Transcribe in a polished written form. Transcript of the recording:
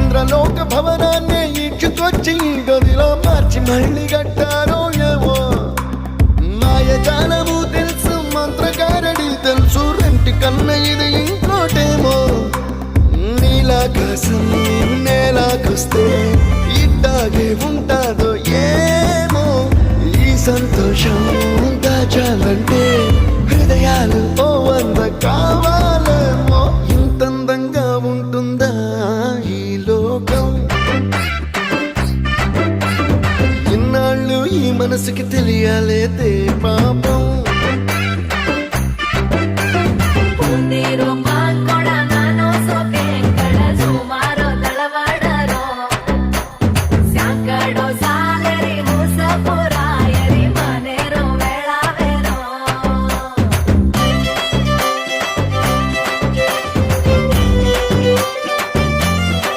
ఇంద్రలోక భవనాన్ని ఈడ్చుకొచ్చి గదిలో మార్చి మళ్ళీ కట్టారో ఏమో మాయజాలము తెలుసు మంత్రగారడి తెలుసు రెంటి కన్న ఇది ఇంకోటేమో నీలాకాశం నేలాకొస్తే ఇట్టాగే ఉంటాదో ఏమో ఈ సంతోషం దాచాలంటే హృదయాలు ఓ వంద కావాలేమో ఇంతందంగా ఉంటుందా ఈ లోకం ఇన్నాళ్ళు ఈ మనసుకి తెలియాలేదే పాపం